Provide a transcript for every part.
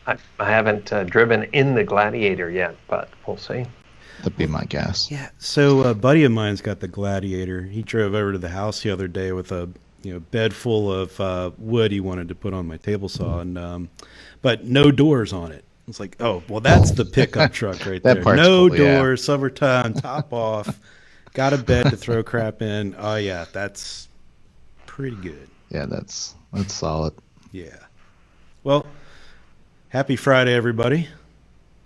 I haven't driven in the Gladiator yet, but we'll see. That'd be my guess. Yeah. So a buddy of mine's got the Gladiator. He drove over to the house the other day with a bed full of wood he wanted to put on my table saw, and but no doors on it. It's like, oh, well, that's the pickup truck right there. No cool, doors, summertime, top off, got a bed to throw crap in. Oh yeah, that's pretty good. Yeah, that's solid. Yeah. Well, happy Friday, everybody.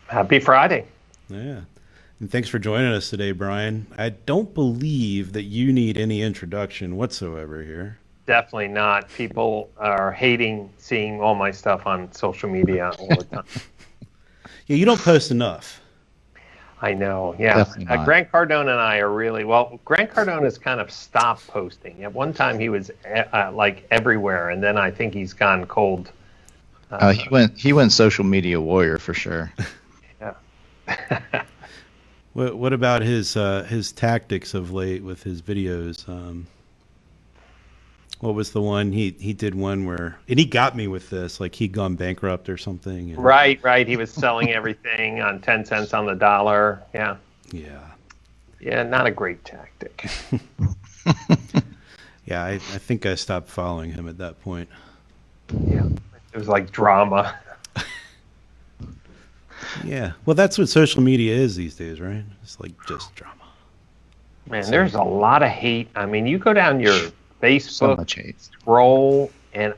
Happy Friday. Yeah. And thanks for joining us today, Brian. I don't believe that you need any introduction whatsoever here. Definitely not. People are hating seeing all my stuff on social media all the time. Yeah, you don't post enough. I know, yeah. Grant Cardone and I are really, well, Grant Cardone has kind of stopped posting. At one time he was like everywhere, and then I think he's gone cold. He went social media warrior for sure. Yeah. What about his tactics of late with his videos? What was the one he did one where, and he got me with this, like he'd gone bankrupt or something. And... Right. He was selling everything on 10 cents on the dollar. Yeah. Yeah, not a great tactic. Yeah, I think I stopped following him at that point. Yeah, it was like drama. Yeah, well, that's what social media is these days, right? It's like just drama. Man, there's a lot of hate. I mean, you go down your Facebook scroll, and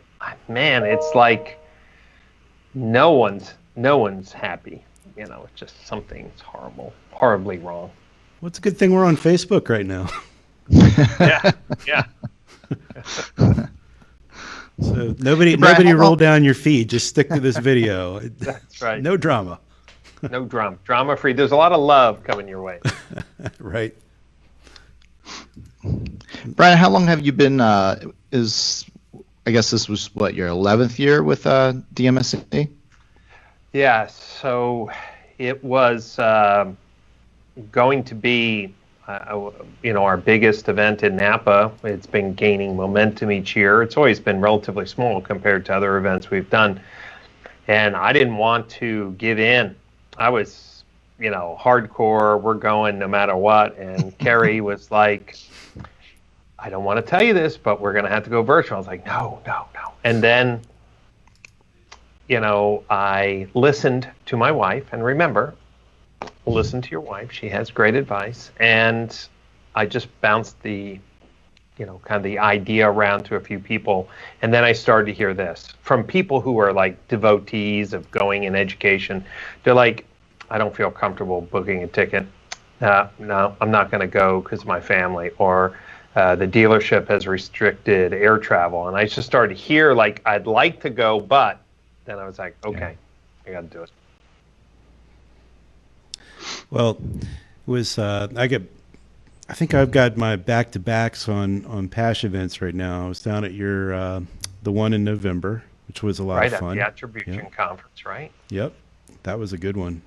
man, it's like no one's happy. You know, it's just something's horribly wrong. Well, it's a good thing we're on Facebook right now. Yeah. So nobody roll down your feed. Just stick to this video. That's right. No drama. No drama. Drama free. There's a lot of love coming your way. Right. Brian, how long have you been? I guess this was what, your 11th year with DMSC? Yeah. So it was going to be, our biggest event in Napa. It's been gaining momentum each year. It's always been relatively small compared to other events we've done, and I didn't want to give in. I was, hardcore. We're going no matter what. And Kerry was like, I don't want to tell you this, but we're going to have to go virtual. I was like, no. And then, I listened to my wife. And remember, listen to your wife. She has great advice. And I just bounced the idea around to a few people. And then I started to hear this from people who are like devotees of going in education. They're like, I don't feel comfortable booking a ticket. No, I'm not going to go because of my family. Or the dealership has restricted air travel. And I just started to hear like, I'd like to go, but then I was like, okay, I got to do it. Well, it was, I think I've got my back-to-backs on Pasch events right now. I was down at your the one in November, which was a lot of fun. Right, at the Attribution Conference, right? Yep, that was a good one.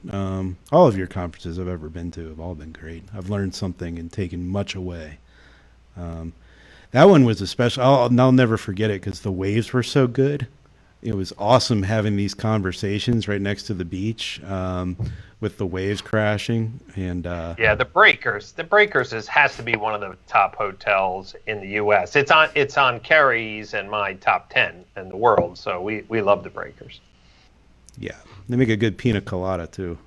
All of your conferences I've ever been to have all been great. I've learned something and taken much away. That one was a special. I'll never forget it because the waves were so good. It was awesome having these conversations right next to the beach with the waves crashing. And the Breakers has to be one of the top hotels in the U.S. It's on Kerry's and my top 10 in the world. So we love the Breakers. Yeah, they make a good pina colada too.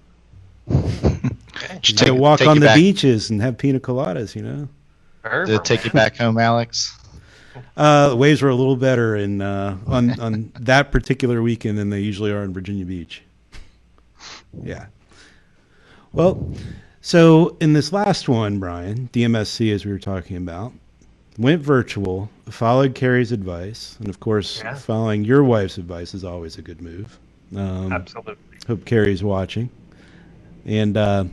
Okay. You can walk on the beaches and have pina coladas, Did it take you back home, Alex? The waves were a little better on that particular weekend than they usually are in Virginia Beach. Yeah. Well, so in this last one, Brian, DMSC, as we were talking about, went virtual, followed Kerry's advice, and of course, following your wife's advice is always a good move. Absolutely. Hope Kerry's watching. And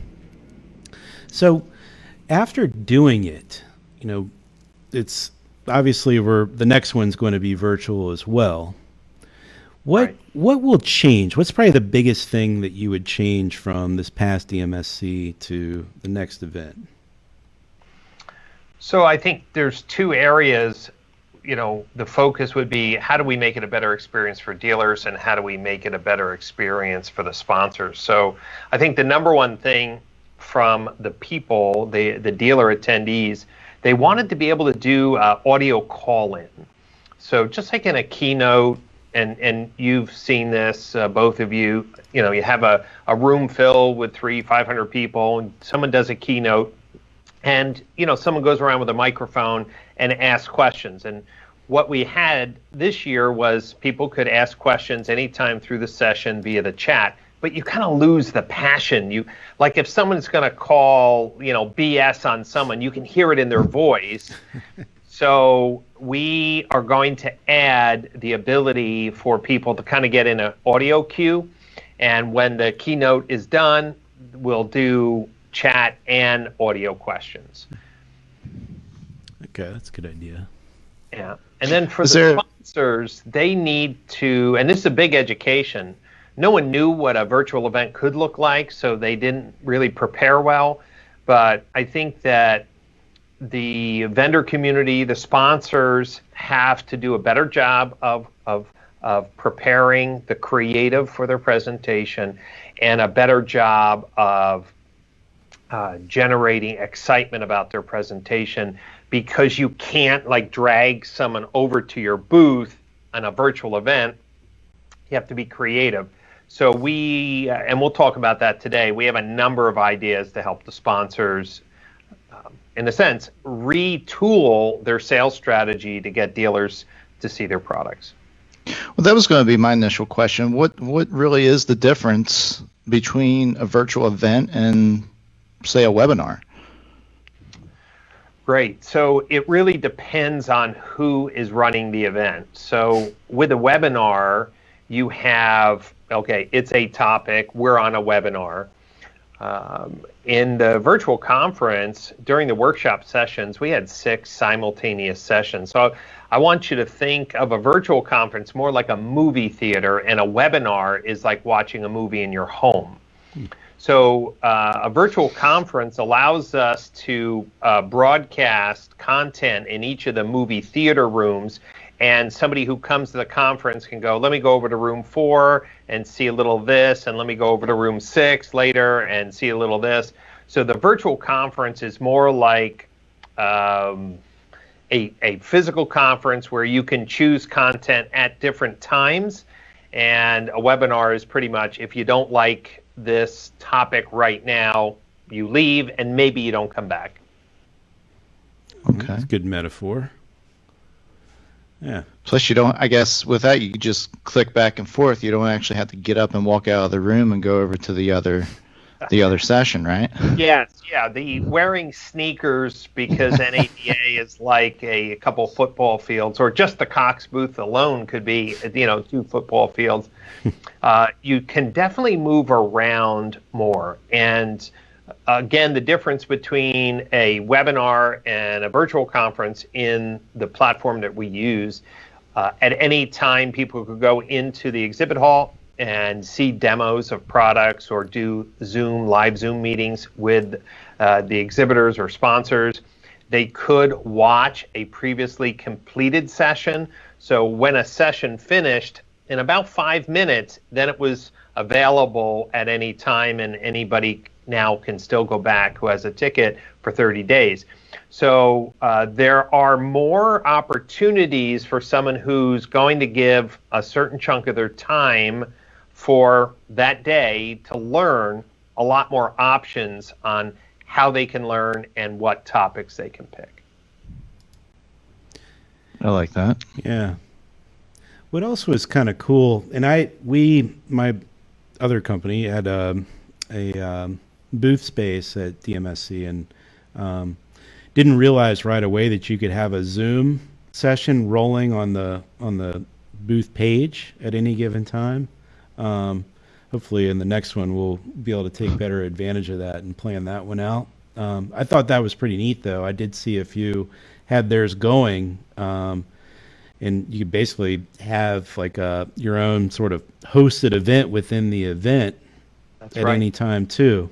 so after doing it, it's obviously the next one's going to be virtual as well. What will change? What's probably the biggest thing that you would change from this past DMSC to the next event? So I think there's two areas, the focus would be how do we make it a better experience for dealers and how do we make it a better experience for the sponsors. So I think the number one thing from the people, the dealer attendees, they wanted to be able to do audio call-in. So just like in a keynote, and you've seen this, both of you, you have a room filled with 500 people, and someone does a keynote, and someone goes around with a microphone and asks questions. And what we had this year was people could ask questions anytime through the session via the chat, but you kind of lose the passion. Like if someone's going to call, BS on someone, you can hear it in their voice. So we are going to add the ability for people to kind of get in an audio queue. And when the keynote is done, we'll do chat and audio questions. Okay, that's a good idea. Yeah. And then for the sponsors, they need to, and this is a big education. No one knew what a virtual event could look like, so they didn't really prepare well. But I think that the vendor community, the sponsors, have to do a better job of preparing the creative for their presentation and a better job of generating excitement about their presentation, because you can't drag someone over to your booth on a virtual event. You have to be creative. So and we'll talk about that today, we have a number of ideas to help the sponsors in a sense, retool their sales strategy to get dealers to see their products. Well, that was going to be my initial question. What really is the difference between a virtual event and, say, a webinar? Great. So it really depends on who is running the event. So with a webinar, you have, it's a topic, we're on a webinar. In the virtual conference, during the workshop sessions, we had 6 simultaneous sessions. So I want you to think of a virtual conference more like a movie theater, and a webinar is like watching a movie in your home. So a virtual conference allows us to broadcast content in each of the movie theater rooms, and somebody who comes to the conference can go, let me go over to room 4 and see a little of this, and let me go over to room 6 later and see a little of this. So the virtual conference is more like a physical conference where you can choose content at different times, and a webinar is pretty much, if you don't like this topic right now, you leave and maybe you don't come back. Okay. That's a good metaphor. Yeah. Plus, you don't, I guess, with that, you just click back and forth. You don't actually have to get up and walk out of the room and go over to the other session, right? Yes, yeah. The wearing sneakers because NADA is like a couple football fields, or just the Cox booth alone could be, 2 football fields. You can definitely move around more. And again, the difference between a webinar and a virtual conference in the platform that we use, at any time people could go into the exhibit hall and see demos of products or do live Zoom meetings with the exhibitors or sponsors. They could watch a previously completed session. So when a session finished, in about 5 minutes, then it was available at any time, and anybody now can still go back who has a ticket for 30 days. So there are more opportunities for someone who's going to give a certain chunk of their time for that day to learn, a lot more options on how they can learn and what topics they can pick. I like that. Yeah. What else was kind of cool, and my other company had a booth space at Dmsc, and didn't realize right away that you could have a Zoom session rolling on the booth page at any given time. Hopefully in the next one we'll be able to take better advantage of that and plan that one out. I thought that was pretty neat, though. I did see a few had theirs going, and you could basically have like your own sort of hosted event within the event. That's at right. Any time too,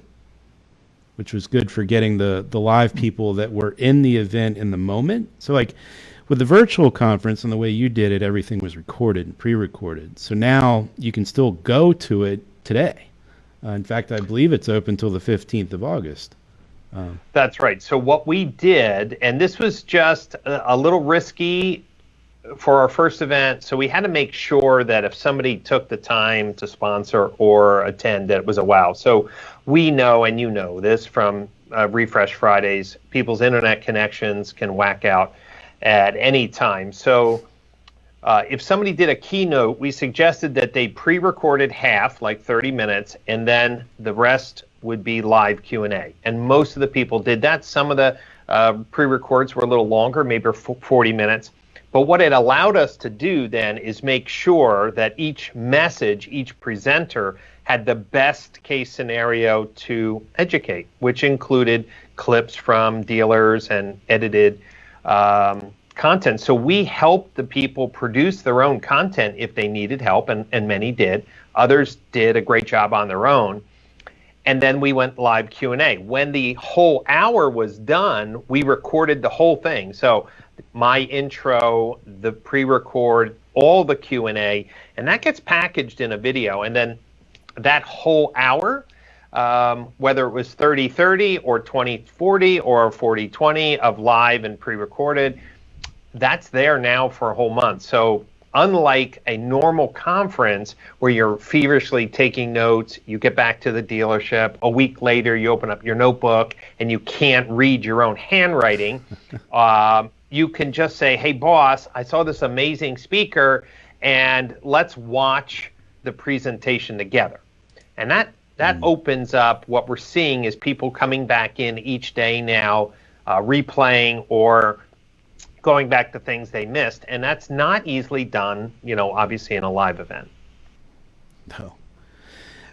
which was good for getting the live people that were in the event in the moment. So like with the virtual conference and the way you did it, everything was recorded and pre-recorded. So now you can still go to it today. In fact, I believe it's open till the 15th of August. That's right. So what we did, and this was just a little risky for our first event, so we had to make sure that if somebody took the time to sponsor or attend, that it was a wow. So we know, and you know this from Refresh Fridays, people's internet connections can whack out at any time. So if somebody did a keynote, we suggested that they pre-recorded half, like 30 minutes, and then the rest would be live Q&A. And most of the people did that. Some of the pre-records were a little longer, maybe 40 minutes. But what it allowed us to do then is make sure that each message, each presenter had the best case scenario to educate, which included clips from dealers and edited content. So we helped the people produce their own content if they needed help, and many did. Others did a great job on their own. And then we went live Q&A. When the whole hour was done, we recorded the whole thing. So my intro, the pre-record, all the Q&A, and that gets packaged in a video. And then that whole hour, whether it was 30-30 or 20-40 or 40-20 of live and pre-recorded, that's there now for a whole month. So unlike a normal conference where you're feverishly taking notes, you get back to the dealership, a week later you open up your notebook and you can't read your own handwriting, you can just say, hey boss, I saw this amazing speaker and let's watch the presentation together. And that opens up, what we're seeing is people coming back in each day now, replaying or going back to things they missed, and that's not easily done, obviously in a live event. No.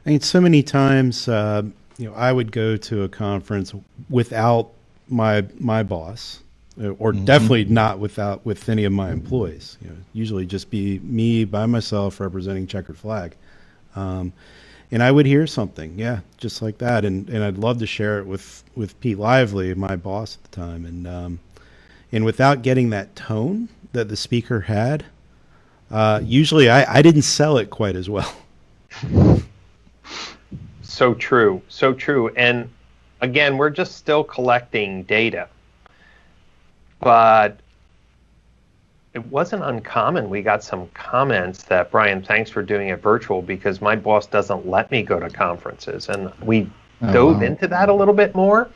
I mean, so many times, I would go to a conference without my boss, or definitely not with any of my employees. Usually just be me by myself representing Checkered Flag. And I would hear something, just like that, and I'd love to share it with Pete Lively, my boss at the time, and without getting that tone that the speaker had, usually I didn't sell it quite as well. So true, so true. And again, we're just still collecting data. But it wasn't uncommon. We got some comments that, Brian, thanks for doing it virtual because my boss doesn't let me go to conferences. And we dove into that a little bit more.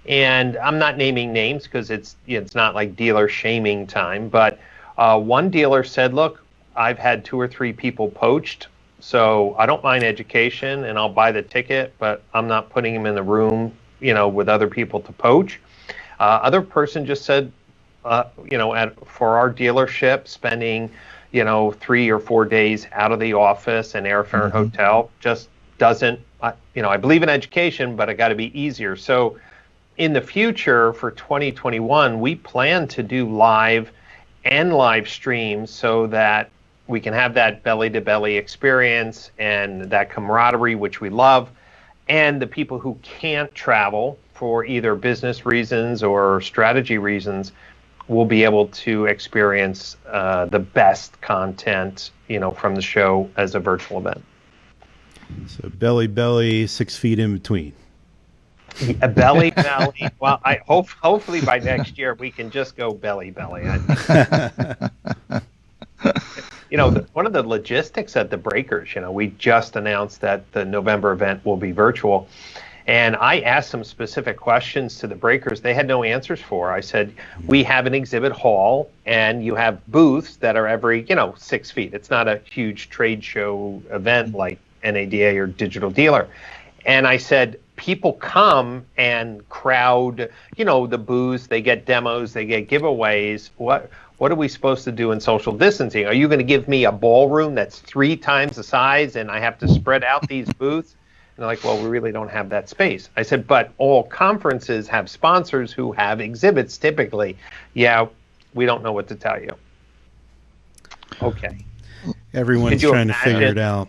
And I'm not naming names because it's not like dealer shaming time, but one dealer said, look, I've had 2 or 3 people poached, so I don't mind education and I'll buy the ticket, but I'm not putting them in the room, with other people to poach. Other person just said, for our dealership, spending, 3 or 4 days out of the office and airfare and hotel just doesn't, I believe in education, but it got to be easier. So in the future for 2021, we plan to do live and live streams so that we can have that belly-to-belly experience and that camaraderie, which we love. And the people who can't travel for either business reasons or strategy reasons will be able to experience the best content, from the show as a virtual event. So belly, 6 feet in between. A belly. Well, I hopefully by next year we can just go belly. One of the logistics at the Breakers, we just announced that the November event will be virtual, and I asked some specific questions to the Breakers they had no answers for. I said, we have an exhibit hall and you have booths that are every 6 feet. It's not a huge trade show event like NADA or Digital Dealer. And I said, people come and crowd, the booths, they get demos, they get giveaways. What are we supposed to do in social distancing? Are you going to give me a ballroom that's 3 times the size and I have to spread out these booths? And they're like, well, we really don't have that space. I said, but all conferences have sponsors who have exhibits typically. Yeah, we don't know what to tell you. Okay. Everyone's trying to figure it out.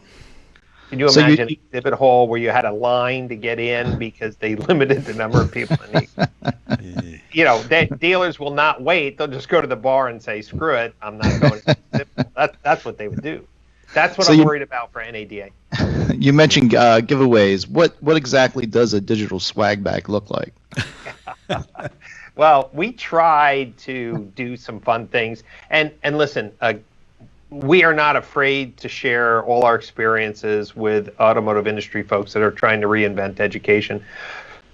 Can you imagine an exhibit hall where you had a line to get in because they limited the number of people in the dealers will not wait. They'll just go to the bar and say, screw it, I'm not going to. That's what they would do. That's what I'm worried about for NADA. You mentioned giveaways. What exactly does a digital swag bag look like? Well, we tried to do some fun things. And listen, we are not afraid to share all our experiences with automotive industry folks that are trying to reinvent education.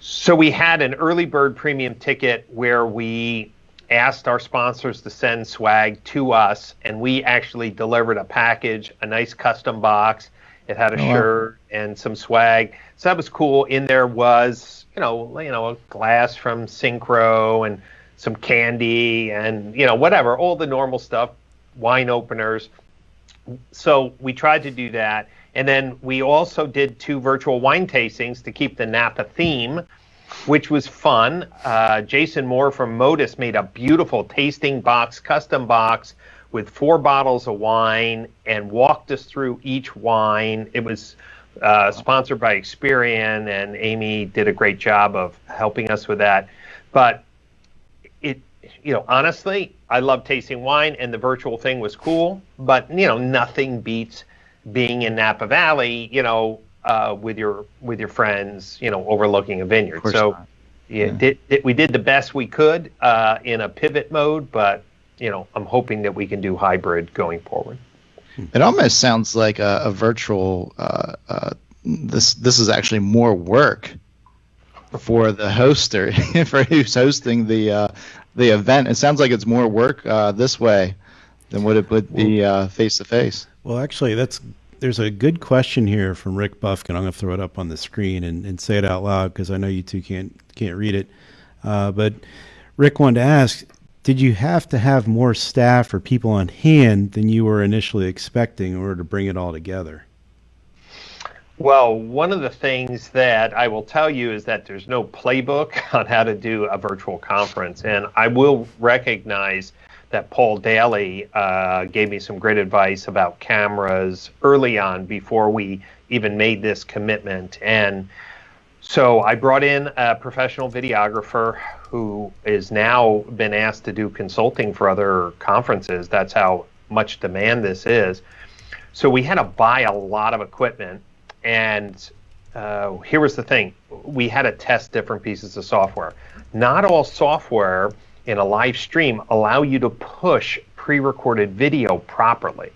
So we had an early bird premium ticket where we asked our sponsors to send swag to us, and we actually delivered a package, a nice custom box. It had a shirt and some swag. So that was cool. In there was, a glass from Synchro and some candy and, whatever, all the normal stuff, wine openers. So we tried to do that. And then we also did 2 virtual wine tastings to keep the Napa theme, which was fun. Jason Moore from Modus made a beautiful tasting box, custom box, with 4 bottles of wine and walked us through each wine. It was sponsored by Experian, and Amy did a great job of helping us with that. But honestly, I love tasting wine, and the virtual thing was cool. But nothing beats being in Napa Valley, with your friends, overlooking a vineyard. So we did the best we could in a pivot mode, but I'm hoping that we can do hybrid going forward. It almost sounds like a virtual. This is actually more work for the hoster, for who's hosting the event. It sounds like it's more work this way than what it would be face to face. Well, actually, there's a good question here from Rick Buffkin. I'm going to throw it up on the screen and say it out loud because I know you two can't read it. But Rick wanted to ask, did you have to have more staff or people on hand than you were initially expecting in order to bring it all together? Well, one of the things that I will tell you is that there's no playbook on how to do a virtual conference. And I will recognize that Paul Daly gave me some great advice about cameras early on before we even made this commitment. And so I brought in a professional videographer who is now been asked to do consulting for other conferences. That's how much demand this is. So we had to buy a lot of equipment. And here was the thing. We had to test different pieces of software. Not all software in a live stream allow you to push pre-recorded video properly.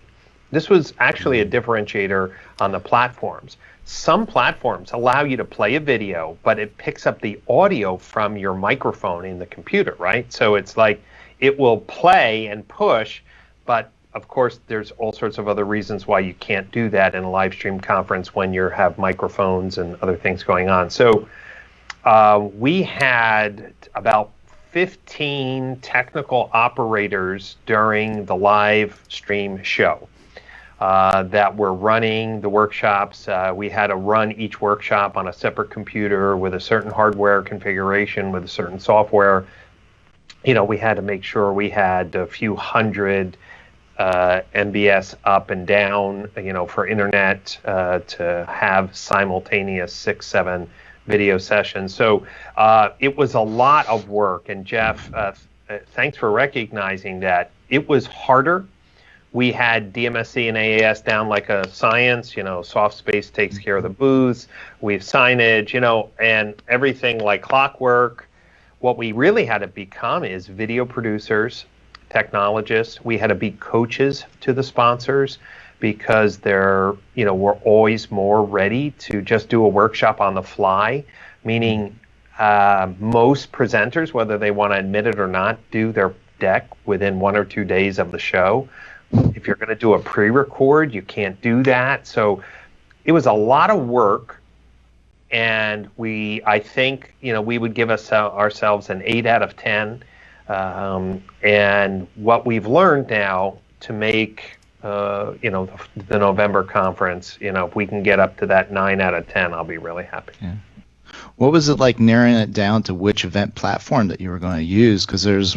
This was actually a differentiator on the platforms. Some platforms allow you to play a video, but it picks up the audio from your microphone in the computer, right? So it's like it will play and push, but of course there's all sorts of other reasons why you can't do that in a live stream conference when you have microphones and other things going on. So we had about 15 technical operators during the live stream show that were running the workshops. We had to run each workshop on a separate computer with a certain hardware configuration, with a certain software. We had to make sure we had a few hundred MBS up and down, for internet to have simultaneous 6-7 video sessions. So it was a lot of work. And Jeff, thanks for recognizing that. It was harder. We had DMSC and AAS down like a science. Soft space takes care of the booths. We have signage, and everything like clockwork. What we really had to become is video producers, technologists. We had to be coaches to the sponsors because we're always more ready to just do a workshop on the fly, meaning most presenters, whether they want to admit it or not, do their deck within 1 or 2 days of the show. If you're going to do a pre-record, you can't do that. So it was a lot of work, and I think we would give ourselves an 8 out of 10. And what we've learned now to make the November conference, if we can get up to that 9 out of 10, I'll be really happy. Yeah. What was it like narrowing it down to which event platform that you were going to use? Because there's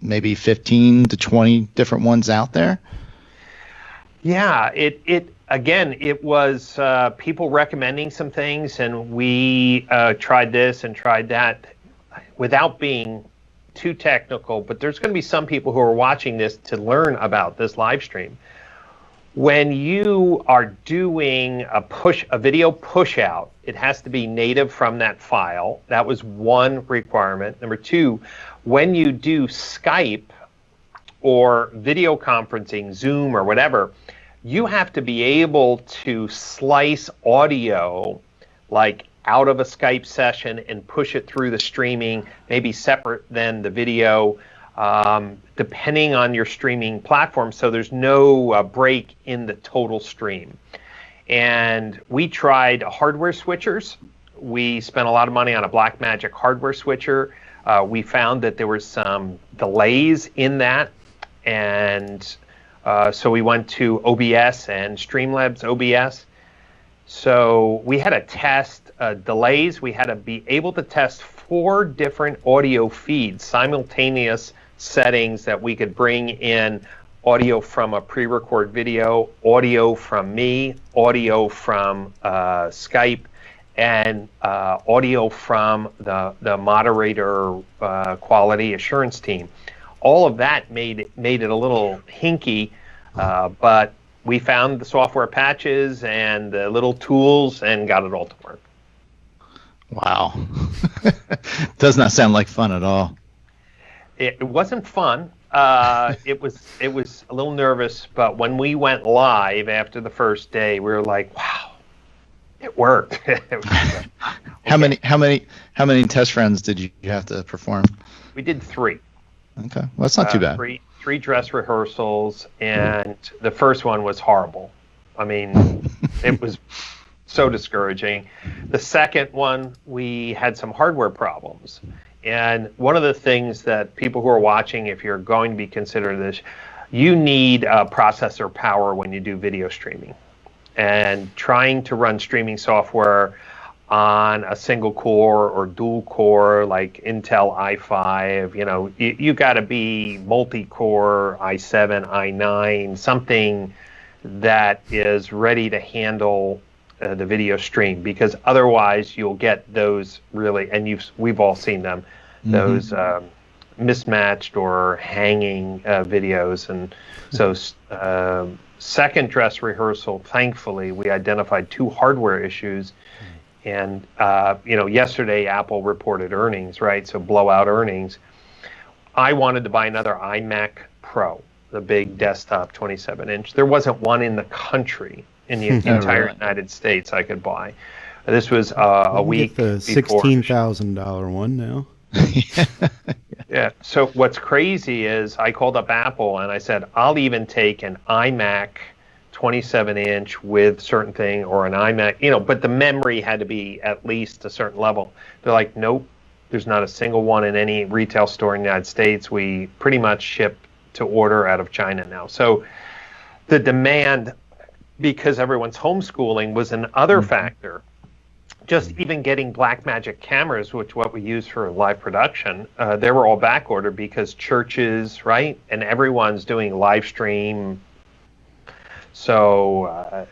maybe 15 to 20 different ones out there? Yeah, it was people recommending some things, and we tried this and tried that without being too technical, but there's going to be some people who are watching this to learn about this live stream. When you are doing a video push out, it has to be native from that file. That was one requirement. Number two, when you do Skype or video conferencing, Zoom or whatever, you have to be able to slice audio like out of a Skype session and push it through the streaming, maybe separate than the video, depending on your streaming platform, so there's no break in the total stream. And we tried hardware switchers. We spent a lot of money on a Blackmagic hardware switcher. We found that there were some delays in that, and so we went to OBS and Streamlabs OBS. So we had to test delays. We had to be able to test 4 different audio feeds, simultaneous settings that we could bring in audio from a pre-record video, audio from me, audio from Skype, and audio from the moderator quality assurance team. All of that made it a little hinky, but we found the software patches and the little tools and got it all to work. Wow. Does not sound like fun at all. It wasn't fun. It was a little nervous, but when we went live after the first day, we were like, wow, it worked. Okay. How many test runs did you have to perform? We did 3. Okay. Well, that's not too bad. Three dress rehearsals, and the first one was horrible. I mean, it was so discouraging. The second one, we had some hardware problems. And one of the things that people who are watching, if you're going to be considering this, you need processor power when you do video streaming. And trying to run streaming software on a single core or dual core like Intel i5, you got to be multi-core i7, i9, something that is ready to handle the video stream, because otherwise you'll get those really, and we've all seen them, those mismatched or hanging videos. And so second dress rehearsal, thankfully, we identified 2 hardware issues. And, yesterday Apple reported earnings, right? So blowout earnings. I wanted to buy another iMac Pro, the big desktop 27-inch. There wasn't one in the country, in the entire United States, I could buy. This was a week before. The $16,000 one now. Yeah. So what's crazy is I called up Apple and I said, I'll even take an iMac 27-inch with certain thing, or an iMac, but the memory had to be at least a certain level. They're like, nope, there's not a single one in any retail store in the United States. We pretty much ship to order out of China now. So the demand, because everyone's homeschooling, was another factor. Just even getting Blackmagic cameras, what we use for live production, they were all back ordered because churches, right, and everyone's doing live stream. So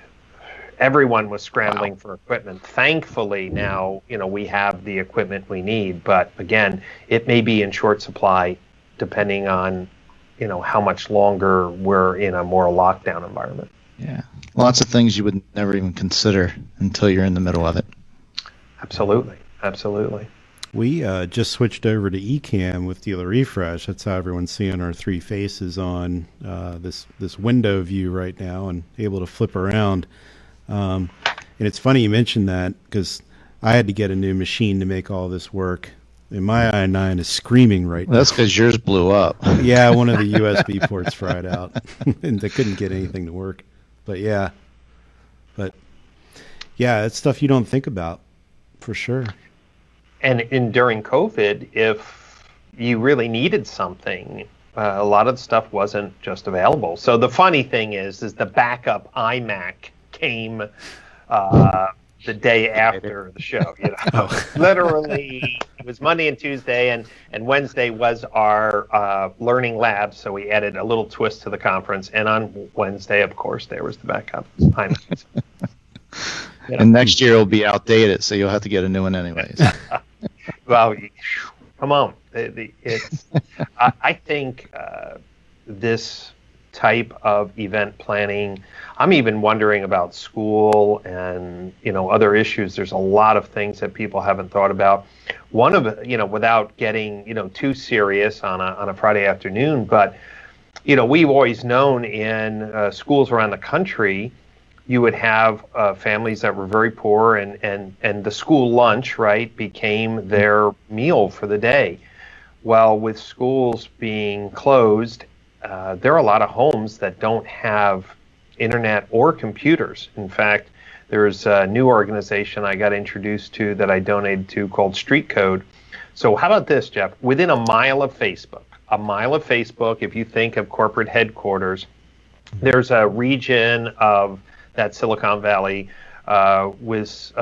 everyone was scrambling for equipment. Thankfully, now we have the equipment we need. But again, it may be in short supply, depending on how much longer we're in a more lockdown environment. Yeah, lots of things you would never even consider until you're in the middle of it. Absolutely. We just switched over to eCam with DealerRefresh. That's how everyone's seeing our 3 faces on this window view right now, and able to flip around. And it's funny you mentioned that, because I had to get a new machine to make all this work. And my i9 is screaming right now. That's because yours blew up. Yeah, one of the USB ports fried out, and they couldn't get anything to work. But yeah, it's stuff you don't think about, for sure. And during COVID, if you really needed something, a lot of the stuff wasn't just available. So the funny thing is the backup iMac came the day after the show. Literally, it was Monday and Tuesday, and Wednesday was our learning lab. So we added a little twist to the conference. And on Wednesday, of course, there was the backup iMac. And next year it'll be outdated, so you'll have to get a new one anyways. Well, come on. It's I think this type of event planning. I'm even wondering about school and other issues. There's a lot of things that people haven't thought about. One of without getting too serious on a Friday afternoon, but we've always known in schools around the country, you would have families that were very poor, and the school lunch, right, became their meal for the day. Well, with schools being closed, there are a lot of homes that don't have internet or computers. In fact, there's a new organization I got introduced to that I donated to called Street Code. So how about this, Jeff? Within a mile of Facebook, if you think of corporate headquarters, there's a region of that Silicon Valley with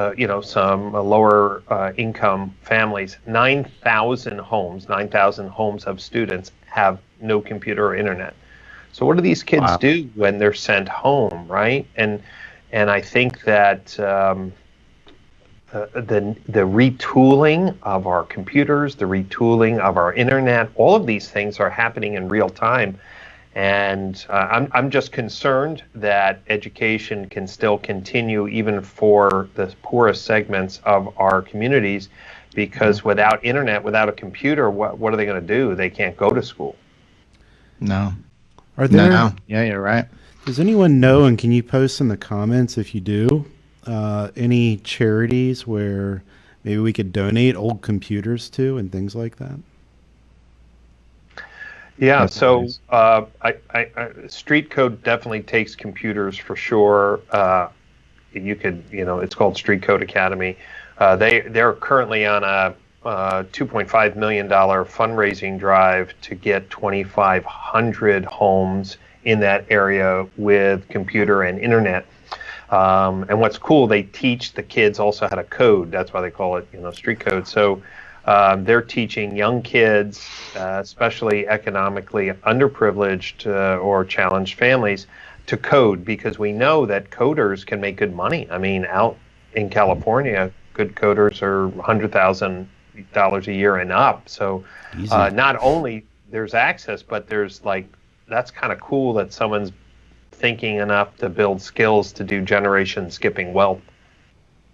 some lower income families. 9,000 homes of students have no computer or internet. So what do these kids do when they're sent home, right? And I think that the retooling of our computers, the retooling of our internet, all of these things are happening in real time. And I'm just concerned that education can still continue even for the poorest segments of our communities, because without internet, without a computer, what are they going to do? They can't go to school. No. Are there? No. Yeah, you're right. Does anyone know, and can you post in the comments if you do, any charities where maybe we could donate old computers to and things like that? Yeah, so Street Code definitely takes computers for sure. You could, it's called Street Code Academy. They're currently on a $2.5 million fundraising drive to get 2,500 homes in that area with computer and internet. And what's cool, they teach the kids also how to code. That's why they call it, Street Code. So they're teaching young kids, especially economically underprivileged or challenged families, to code, because we know that coders can make good money. I mean, out in California, good coders are $100,000 a year and up. So not only there's access, but there's that's kind of cool that someone's thinking enough to build skills to do generation skipping wealth.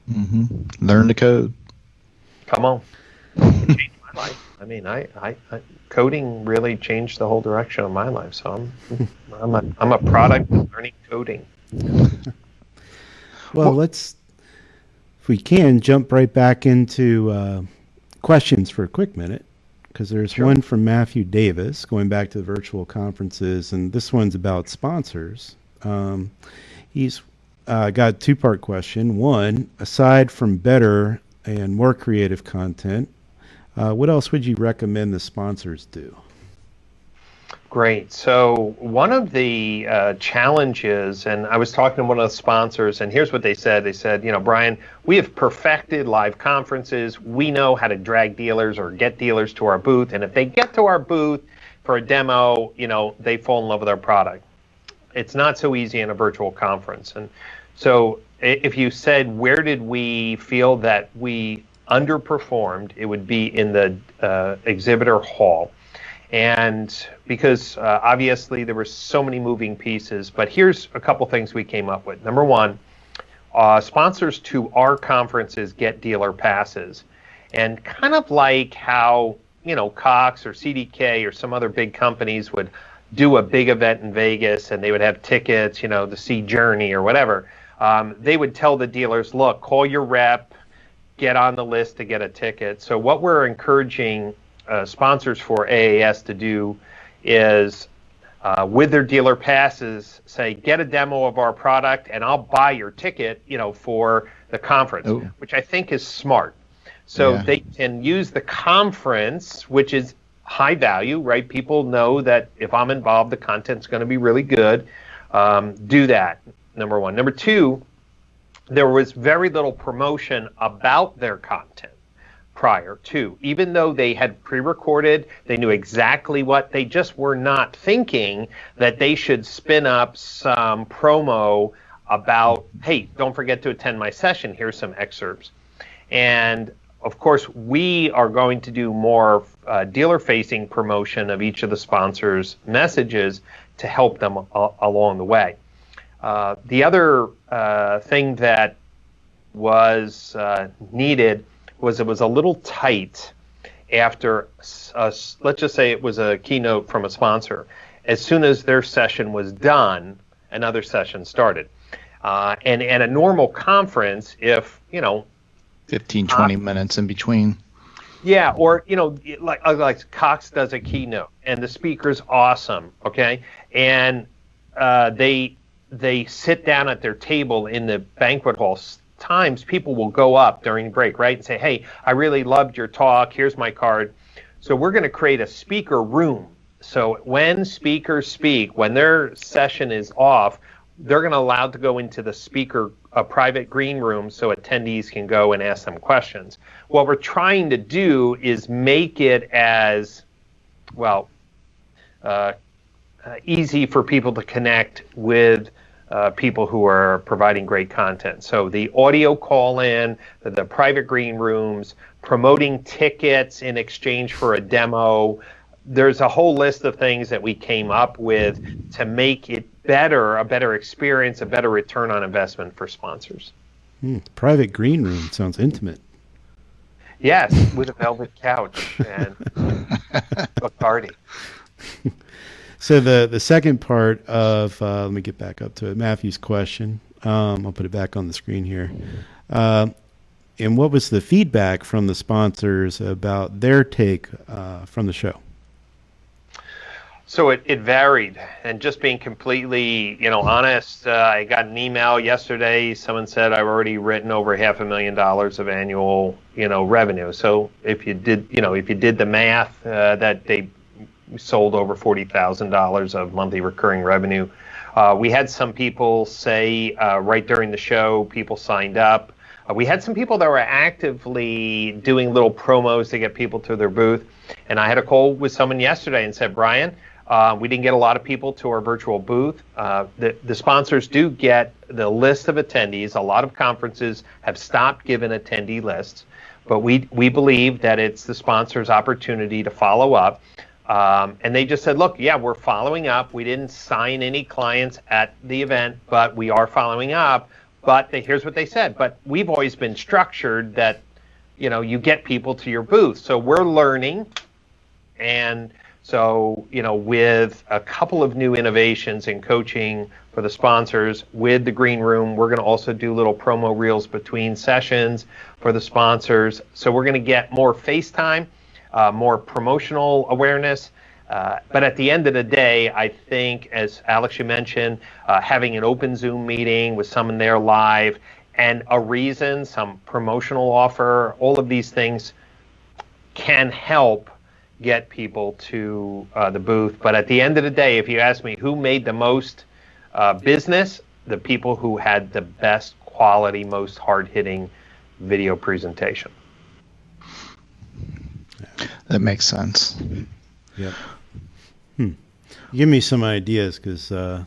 Mm-hmm. Learn to code. Come on. It changed my life. I mean, I coding really changed the whole direction of my life. So I'm a product of learning coding. Well, let's, if we can, jump right back into questions for a quick minute, because there's one from Matthew Davis going back to the virtual conferences, and this one's about sponsors. He's got a two-part question. One, aside from better and more creative content, what else would you recommend the sponsors do? Great. So one of the challenges, and I was talking to one of the sponsors, and here's what they said. They said, Brian, we have perfected live conferences. We know how to drag dealers or get dealers to our booth. And if they get to our booth for a demo, they fall in love with our product. It's not so easy in a virtual conference. And so if you said, where did we feel that we underperformed, it would be in the exhibitor hall. And because obviously there were so many moving pieces, but here's a couple things we came up with. Number one, sponsors to our conferences get dealer passes. And kind of like how, Cox or CDK or some other big companies would do a big event in Vegas and they would have tickets, to see Journey or whatever. They would tell the dealers, look, call your rep, get on the list to get a ticket. So what we're encouraging sponsors for AAS to do is, with their dealer passes, say, get a demo of our product and I'll buy your ticket, for the conference, which I think is smart. So they can use the conference, which is high value, right? People know that if I'm involved, the content's going to be really good. Do that, number one. Number two, there was very little promotion about their content prior to, even though they had pre-recorded, they knew exactly what, they just were not thinking that they should spin up some promo about, hey, don't forget to attend my session, here's some excerpts. And of course, we are going to do more dealer-facing promotion of each of the sponsors' messages to help them along the way. The other thing that was needed was it was a little tight after, let's just say it was a keynote from a sponsor. As soon as their session was done, another session started. And a normal conference, if, 15, 20 minutes in between. Yeah, or, like Cox does a keynote, and the speaker's awesome, okay? And they sit down at their table in the banquet hall. Times people will go up during break, right, and say, hey, I really loved your talk. Here's my card. So we're going to create a speaker room. So when speakers speak, when their session is off, they're going to allow to go into the a private green room so attendees can go and ask them questions. What we're trying to do is make it as, easy for people to connect with people who are providing great content. So the audio call-in, the private green rooms, promoting tickets in exchange for a demo. There's a whole list of things that we came up with to make it better, a better experience, a better return on investment for sponsors. Private green room sounds intimate. Yes, with a velvet couch and Bacardi. So the second part of, let me get back up to it, Matthew's question. I'll put it back on the screen here. And what was the feedback from the sponsors about their take from the show? So it varied, and just being completely, honest, I got an email yesterday. Someone said I've already written over $500,000 of annual, revenue. So if you did the math, that they sold over $40,000 of monthly recurring revenue. We had some people say right during the show, people signed up. We had some people that were actively doing little promos to get people to their booth. And I had a call with someone yesterday and said, Brian, we didn't get a lot of people to our virtual booth. The sponsors do get the list of attendees. A lot of conferences have stopped giving attendee lists, but we believe that it's the sponsor's opportunity to follow up. And they just said, look, yeah, we're following up. We didn't sign any clients at the event, but we are following up. But here's what they said. But we've always been structured that, you get people to your booth. So we're learning. And so, with a couple of new innovations in coaching for the sponsors with the green room, we're going to also do little promo reels between sessions for the sponsors. So we're going to get more face time, more promotional awareness. But at the end of the day, I think, as Alex, you mentioned, having an open Zoom meeting with someone there live and a reason, some promotional offer, all of these things can help get people to the booth. But at the end of the day, if you ask me who made the most business, the people who had the best quality, most hard-hitting video presentation. That makes sense. Yep. Give me some ideas, because I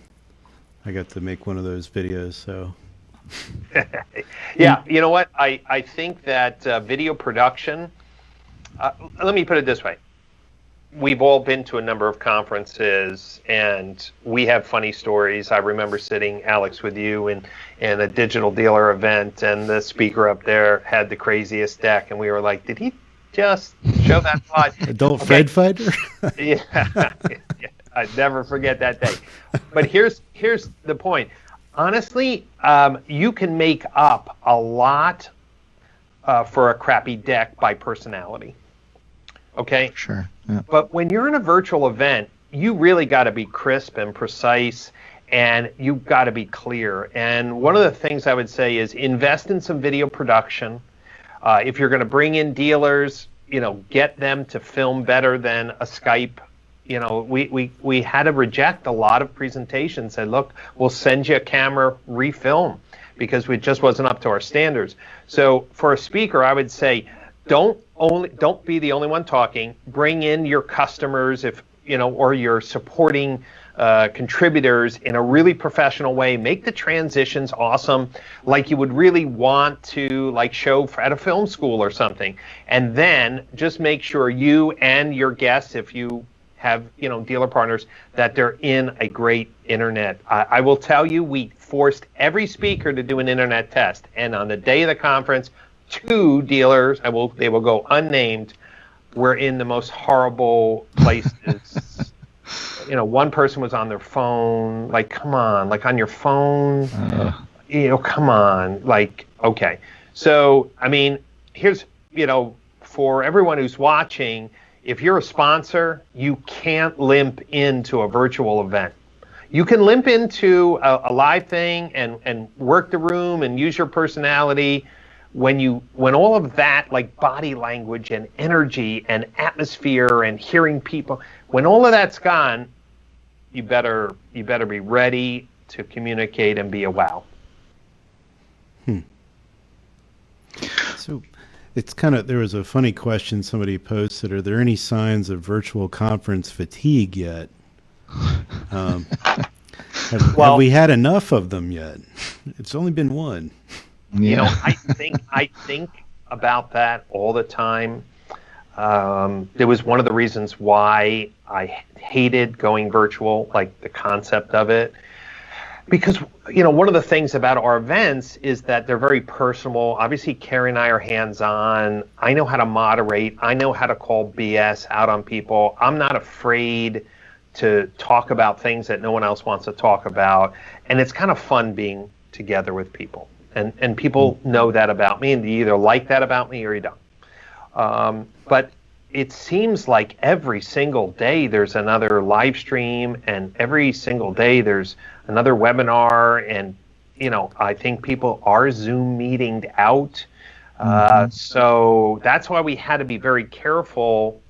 got to make one of those videos. So. Yeah, you know what? I think that video production, let me put it this way. We've all been to a number of conferences, and we have funny stories. I remember sitting, Alex, with you in a digital dealer event, and the speaker up there had the craziest deck, and we were like, did he just show that slide? Adult Fred fighter? Yeah. I'd never forget that day. But here's the point. Honestly, you can make up a lot for a crappy deck by personality. Okay? Sure. Yeah. But when you're in a virtual event, you really got to be crisp and precise, and you've got to be clear. And one of the things I would say is invest in some video production. If you're going to bring in dealers, get them to film better than a Skype. We had to reject a lot of presentations. Said, look, we'll send you a camera, refilm, because we just wasn't up to our standards. So for a speaker, I would say, don't be the only one talking. Bring in your customers, or your supporting contributors in a really professional way. Make the transitions awesome, like you would really want to show at a film school or something. And then just make sure you and your guests, if you have dealer partners, that they're in a great internet. I will tell you, we forced every speaker to do an internet test, and on the day of the conference, 2 dealers, they will go unnamed, were in the most horrible places. One person was on their phone. Come on, on your phone. Come on. Okay. So, here's, for everyone who's watching, if you're a sponsor, you can't limp into a virtual event. You can limp into a live thing and work the room and use your personality. When all of that, body language and energy and atmosphere and hearing people, when all of that's gone, you better be ready to communicate and be a wow. So it's there was a funny question somebody posted: are there any signs of virtual conference fatigue yet? Have we had enough of them yet? It's only been one. Yeah. I think about that all the time. It was one of the reasons why I hated going virtual, the concept of it. Because, one of the things about our events is that they're very personal. Obviously, Carrie and I are hands-on. I know how to moderate. I know how to call BS out on people. I'm not afraid to talk about things that no one else wants to talk about. And it's kind of fun being together with people. And people know that about me, and you either like that about me or you don't. But it seems like every single day there's another live stream, and every single day there's another webinar, and I think people are Zoom meetinged out. So that's why we had to be very careful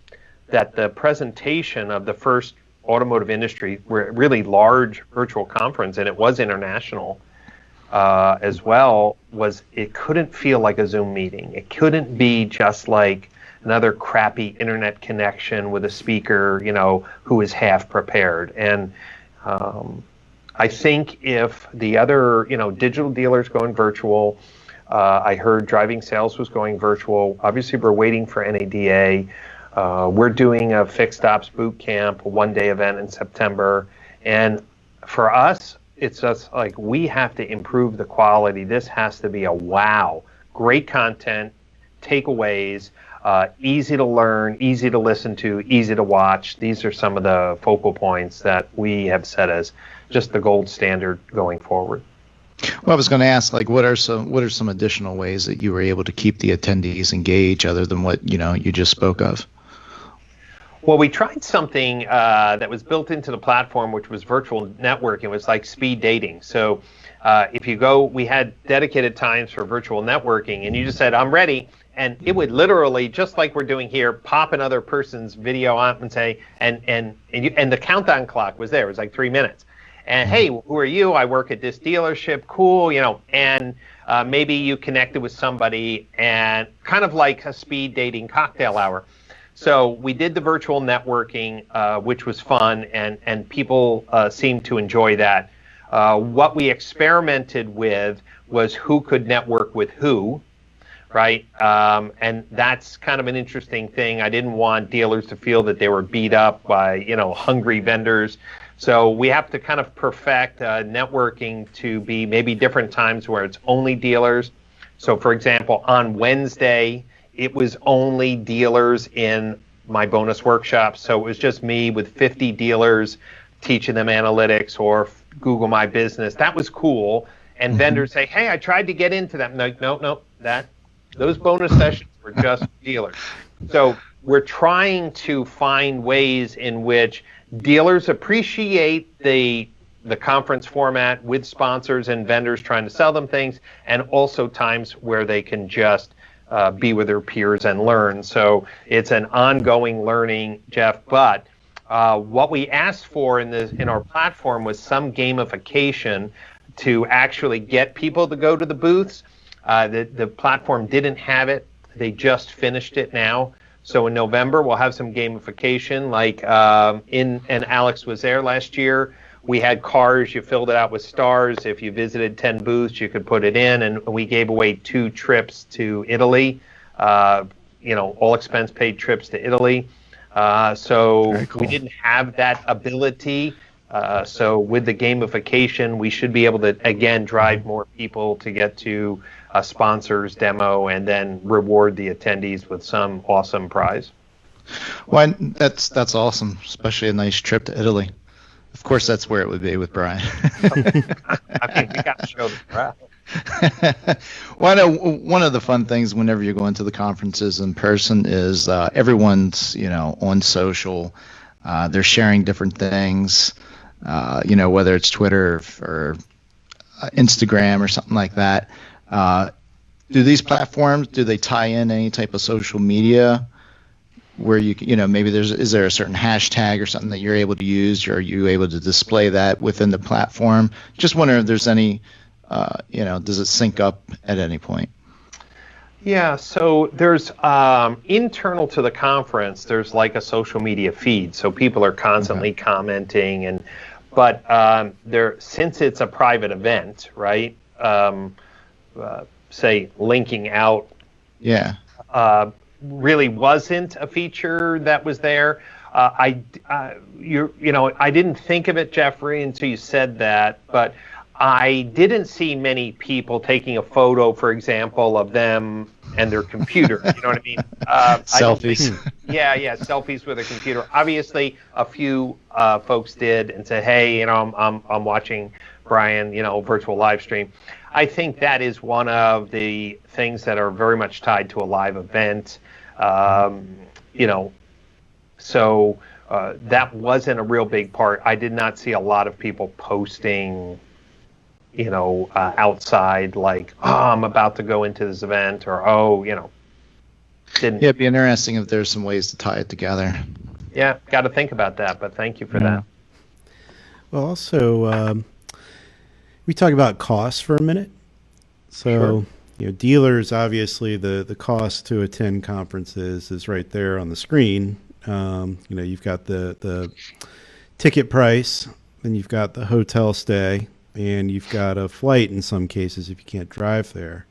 that the presentation of the first automotive industry, were really large virtual conference, and it was international as well, it couldn't feel like a Zoom meeting. It couldn't be just like another crappy internet connection with a speaker, who is half prepared. And I think if the other, digital dealers going virtual, I heard driving sales was going virtual. Obviously, we're waiting for NADA. We're doing a fixed ops boot camp, a 1-day event in September. And for us, it's just we have to improve the quality. This has to be a wow. Great content, takeaways, easy to learn, easy to listen to, easy to watch. These are some of the focal points that we have set as just the gold standard going forward. Well, I was going to ask, what are some additional ways that you were able to keep the attendees engaged other than what you just spoke of? Well, we tried something that was built into the platform, which was virtual networking. It was like speed dating. So if you go, we had dedicated times for virtual networking, and you just said, I'm ready. And it would literally, just like we're doing here, pop another person's video on and say, and the countdown clock was there. It was 3 minutes. And hey, who are you? I work at this dealership. Cool, and maybe you connected with somebody, and kind of like a speed dating cocktail hour. So we did the virtual networking, which was fun, and people seemed to enjoy that. What we experimented with was who could network with who, right? And that's kind of an interesting thing. I didn't want dealers to feel that they were beat up by, hungry vendors. So we have to kind of perfect networking to be maybe different times where it's only dealers. So, for example, on Wednesday, it was only dealers in my bonus workshop. So it was just me with 50 dealers teaching them analytics or Google My Business. That was cool. And vendors say, hey, I tried to get into that. No, those bonus sessions were just dealers. So we're trying to find ways in which dealers appreciate the conference format with sponsors and vendors trying to sell them things, and also times where they can just be with their peers and learn. So it's an ongoing learning, Jeff. But what we asked for in our platform was some gamification to actually get people to go to the booths. The platform didn't have it. They just finished it now. So in November, we'll have some gamification, and Alex was there last year. we had cars, you filled it out with stars. If you visited 10 booths, you could put it in, and we gave away 2 trips to Italy, all expense paid trips to Italy. So Very cool. we didn't have that ability. So with the gamification, we should be able to, again, drive more people to get to a sponsor's demo and then reward the attendees with some awesome prize. Well, that's awesome, especially a nice trip to Italy. Of course, that's where it would be with Brian. I mean, we got to show the crowd. Well, I know one of the fun things whenever you go into the conferences in person is everyone's, on social. They're sharing different things, whether it's Twitter or Instagram or something like that. Do these platforms, do they tie in any type of social media where maybe is there a certain hashtag or something that you're able to use, or are you able to display that within the platform? Just wondering if there's any, does it sync up at any point? Yeah, so there's internal to the conference, there's like a social media feed, so people are constantly commenting, but since it's a private event, right? Say linking out. Yeah. Really wasn't a feature that was there. I didn't think of it, Jeffrey, until you said that, but I didn't see many people taking a photo, for example, of them and their computer. You know what I mean? Selfies. Yeah, selfies with a computer. Obviously, a few folks did and said, "Hey, I'm watching Brian, virtual live stream." I think that is one of the things that are very much tied to a live event. So that wasn't a real big part. I did not see a lot of people posting, outside like, "Oh, I'm about to go into this event," or, didn't. Yeah, it'd be interesting if there's some ways to tie it together. Yeah, got to think about that, but thank you for that. Well, also, we talk about costs for a minute. So, dealers, obviously, the cost to attend conferences is right there on the screen. You've got the ticket price, then you've got the hotel stay, and you've got a flight in some cases if you can't drive there.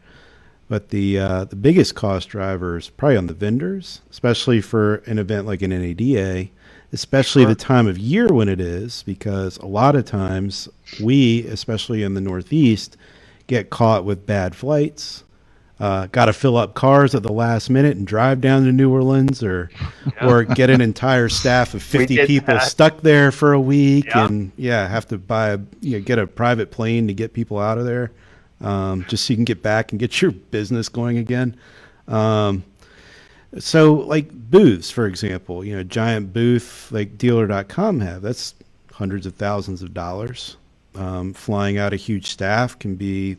But the biggest cost driver is probably on the vendors, especially for an event like an NADA, especially the time of year when it is, because a lot of times we, especially in the Northeast, get caught with bad flights. Got to fill up cars at the last minute and drive down to New Orleans, or get an entire staff of 50 people stuck there for a week, and have to get a private plane to get people out of there, just so you can get back and get your business going again. So like booths, for example, a giant booth like dealer.com that's hundreds of thousands of dollars. Flying out a huge staff can be,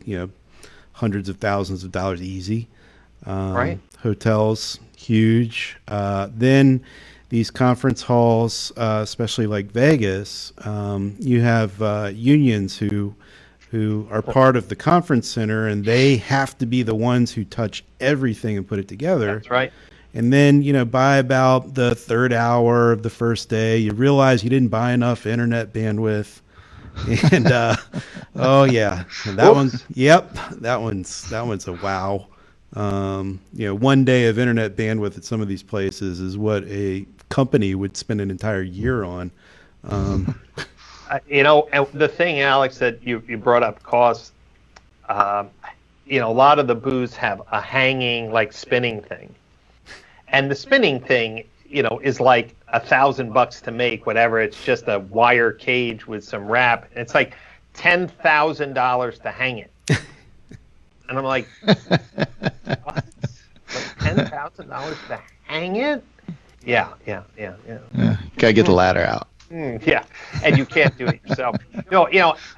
hundreds of thousands of dollars easy. Right. Hotels, huge. Then these conference halls, especially like Vegas, you have unions who are part of the conference center, and they have to be the ones who touch everything and put it together. That's right. And then, by about the third hour of the first day, you realize you didn't buy enough internet bandwidth. And that one's a wow. 1 day of internet bandwidth at some of these places is what a company would spend an entire year on. And the thing, Alex, that you brought up costs. A lot of the booths have a hanging, like, spinning thing, and the spinning thing, is like $1,000 to make, whatever. It's just a wire cage with some wrap. It's like $10,000 to hang it. And I'm like, what? Like $10,000 to hang it? Yeah. Gotta get the ladder out. Yeah, and you can't do it yourself.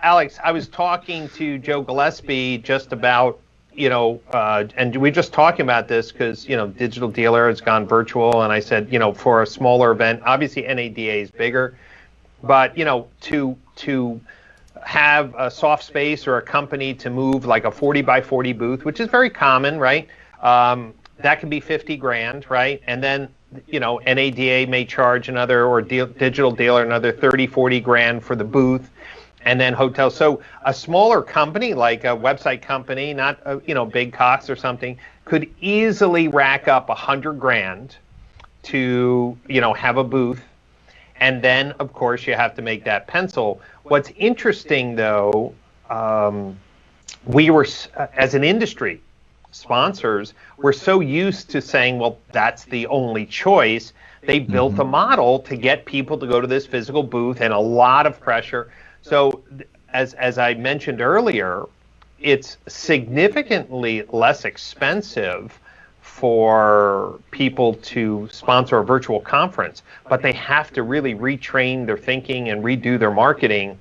Alex, I was talking to Joe Gillespie just about, and we were just talking about this because, Digital Dealer has gone virtual. And I said, for a smaller event, obviously NADA is bigger, but, to have a soft space or a company to move like a 40 by 40 booth, which is very common, right? That can be $50,000, right? And then NADA may charge another, or digital dealer another 30, 40 grand for the booth, and then hotels. So a smaller company, like a website company, not Big Cox or something, could easily rack up 100 grand to have a booth. And then, of course, you have to make that pencil. What's interesting, though, we were, as an industry, sponsors, we're so used to saying, well, that's the only choice. They built a model to get people to go to this physical booth, and a lot of pressure. So as I mentioned earlier, it's significantly less expensive for people to sponsor a virtual conference, but they have to really retrain their thinking and redo their marketing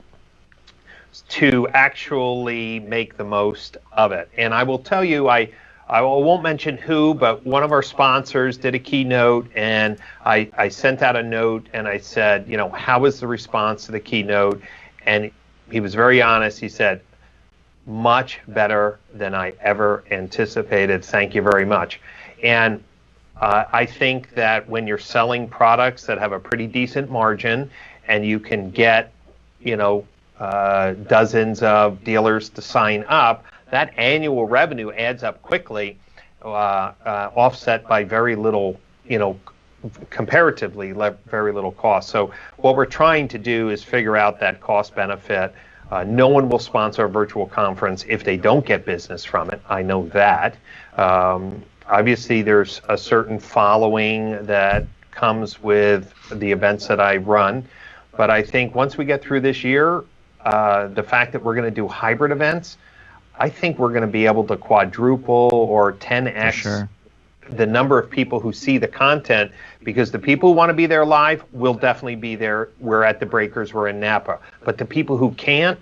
to actually make the most of it. And I will tell you, I won't mention who, but one of our sponsors did a keynote, and I sent out a note and I said, how was the response to the keynote? And he was very honest. He said, much better than I ever anticipated. Thank you very much. And I think that when you're selling products that have a pretty decent margin, and you can get, dozens of dealers to sign up, that annual revenue adds up quickly, offset by very little, comparatively very little cost. So what we're trying to do is figure out that cost benefit. No one will sponsor a virtual conference if they don't get business from it. I know that. Obviously, there's a certain following that comes with the events that I run. But I think once we get through this year, the fact that we're going to do hybrid events, I think we're going to be able to quadruple or 10x the number of people who see the content, because the people who want to be there live will definitely be there. We're at the Breakers, we're in Napa. But the people who can't,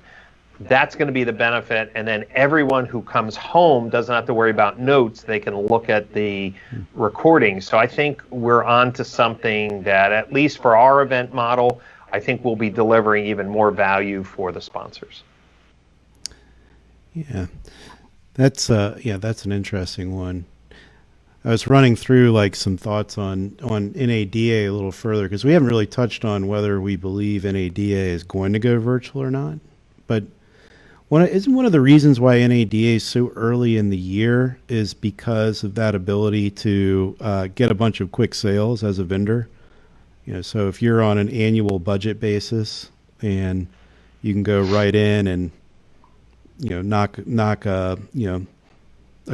that's going to be the benefit. And then everyone who comes home doesn't have to worry about notes. They can look at the recording. So I think we're on to something that, at least for our event model, I think we'll be delivering even more value for the sponsors. Yeah, that's an interesting one. I was running through some thoughts on NADA a little further, because we haven't really touched on whether we believe NADA is going to go virtual or not. But isn't one of the reasons why NADA is so early in the year is because of that ability to get a bunch of quick sales as a vendor. So if you're on an annual budget basis, and you can go right in and knock a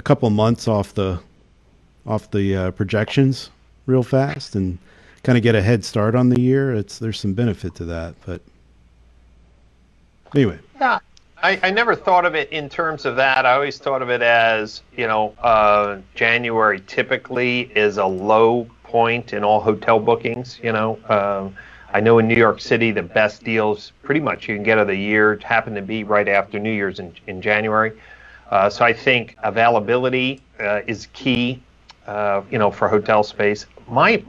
couple months off the projections real fast and kind of get a head start on the year, there's some benefit to that. But anyway. Yeah, I never thought of it in terms of that. I always thought of it as, January typically is a low point in all hotel bookings. I know in New York City, the best deals pretty much you can get of the year happen to be right after New Year's in January. So I think availability is key. For hotel space. Glenn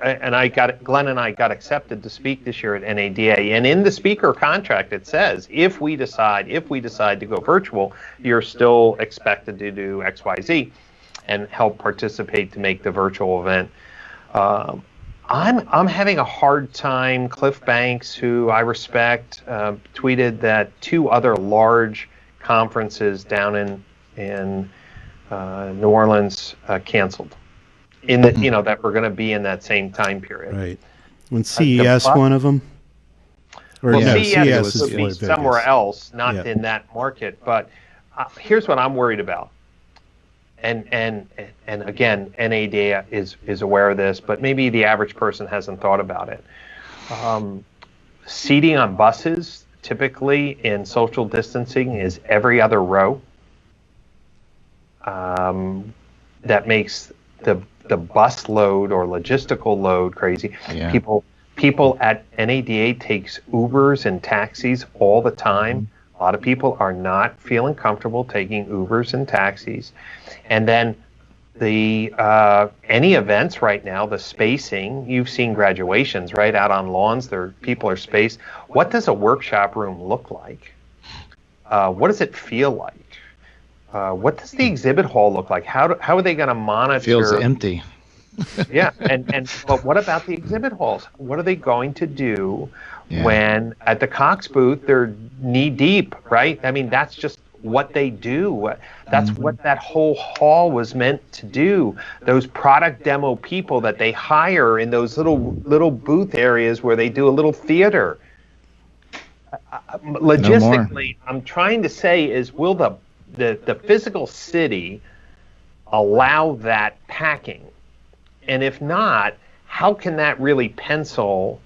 and I got accepted to speak this year at NADA, and in the speaker contract it says if we decide to go virtual, you're still expected to do XYZ and help participate to make the virtual event. I'm having a hard time. Cliff Banks, who I respect, tweeted that 2 other large conferences down in New Orleans canceled that we're going to be in that same time period. Right. When CES one of them? CES would be somewhere else, not in that market. But here's what I'm worried about. And again, NADA is aware of this, but maybe the average person hasn't thought about it. Seating on buses, typically in social distancing, is every other row. That makes the bus load or logistical load crazy. Yeah. People at NADA takes Ubers and taxis all the time. A lot of people are not feeling comfortable taking Ubers and taxis. And then any events right now, the spacing, you've seen graduations right out on lawns, people are spaced. What does a workshop room look like? What does it feel like? What does the exhibit hall look like? How are they going to monitor? Feels empty. Yeah, but what about the exhibit halls? What are they going to do Yeah. when at the Cox booth they're knee deep, right? I mean, that's just what they do. That's what that whole hall was meant to do. Those product demo people that they hire in those little booth areas where they do a little theater. Logistically, I'm trying to say is, will the physical city allow that packing? And if not, how can that really pencil,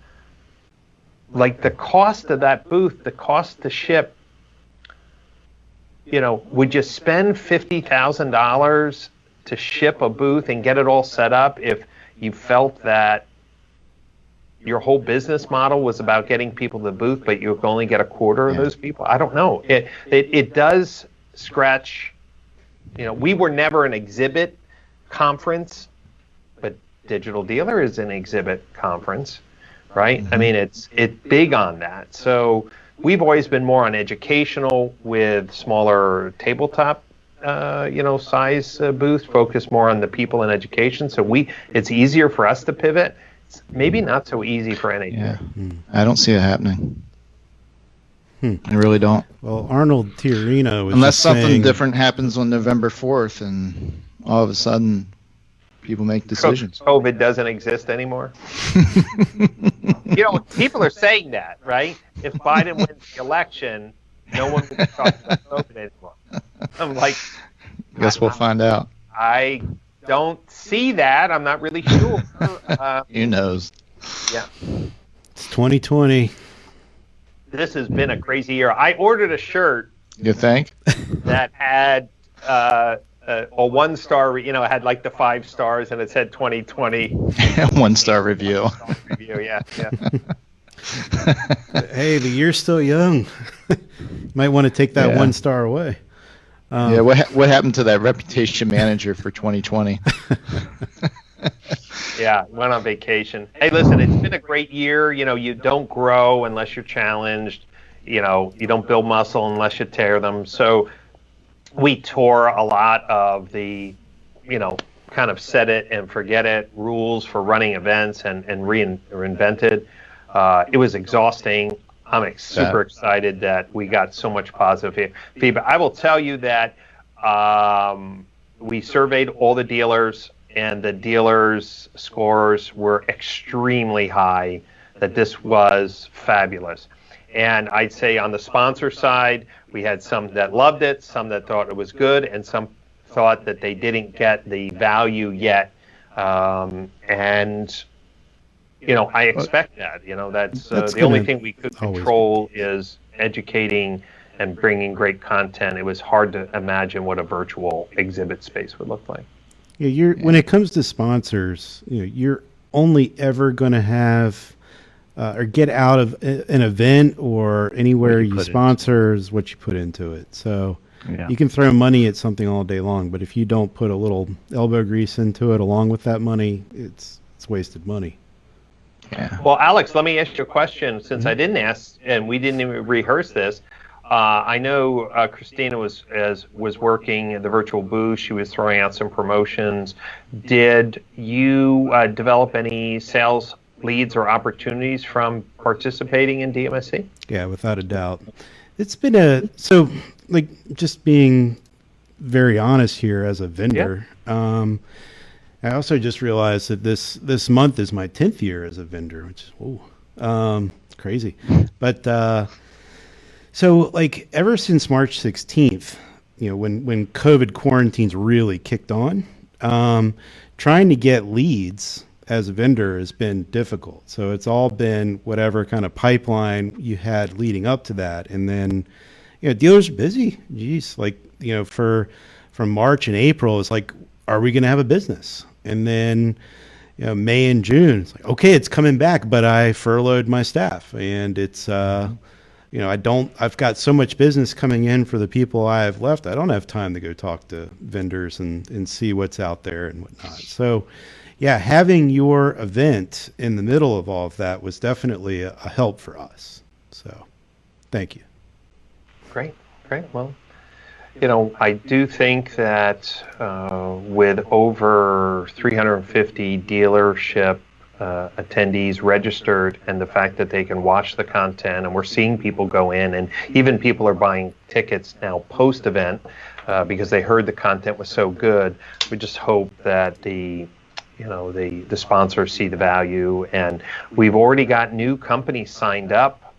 like the cost of that booth, the cost to ship? Would you spend $50,000 to ship a booth and get it all set up if you felt that your whole business model was about getting people to the booth, but you could only get a quarter of those people? I don't know. It does scratch. We were never an exhibit conference, but Digital Dealer is an exhibit conference, right? I mean, it's big on that. So we've always been more on educational with smaller tabletop, size booths, focused more on the people in education. So it's easier for us to pivot. It's maybe not so easy for NAD. Yeah, I don't see it happening. I really don't. Well, Arnold Tiarino was unless just something saying, different happens on November 4th, and all of a sudden people make decisions. COVID doesn't exist anymore. People are saying that, right? If Biden wins the election, no one will be talking about COVID anymore. I'm like, guess we'll find out. I don't see that. I'm not really sure. Who knows? Yeah. It's 2020. This has been a crazy year. I ordered a shirt. You think? That had a 1-star, had like the 5 stars, and it said 2020. 1-star review. Yeah. Hey, the year's still young. Might want to take that 1 star away. What happened to that reputation manager for 2020? Yeah, went on vacation. Hey, listen, it's been a great year. You don't grow unless you're challenged. You don't build muscle unless you tear them. So we tore a lot of the, kind of set it and forget it rules for running events and reinvented. It was exhausting. I'm super excited that we got so much positive feedback. I will tell you that we surveyed all the dealers, and the dealers' scores were extremely high, that this was fabulous. And I'd say on the sponsor side, we had some that loved it, some that thought it was good, and some thought that they didn't get the value yet. I expect that. That's the only thing we could control is educating and bringing great content. It was hard to imagine what a virtual exhibit space would look like. Yeah, when it comes to sponsors, you're only ever going to have or get out of an event or anywhere you sponsor is what you put into it. So you can throw money at something all day long, but if you don't put a little elbow grease into it along with that money, it's wasted money. Yeah. Well, Alex, let me ask you a question, since I didn't ask and we didn't even rehearse this. I know Christina was working in the virtual booth. She was throwing out some promotions. Did you develop any sales leads or opportunities from participating in DMSC? Yeah, without a doubt. It's been just being very honest here as a vendor. Yeah. I also just realized that this month is my 10th year as a vendor, which is crazy. But so ever since March 16th, when COVID quarantines really kicked on, trying to get leads as a vendor has been difficult. So it's all been whatever kind of pipeline you had leading up to that. And then, dealers are busy. Geez, from March and April, it's like, are we going to have a business? And then, May and June, it's like, okay, it's coming back, but I furloughed my staff, and it's, I've got so much business coming in for the people I have left. I don't have time to go talk to vendors and see what's out there and whatnot. So, yeah, having your event in the middle of all of that was definitely a help for us. So, thank you. Great. Well, I do think that with over 350 dealership attendees registered, and the fact that they can watch the content, and we're seeing people go in, and even people are buying tickets now post-event because they heard the content was so good. We just hope that the sponsors see the value, and we've already got new companies signed up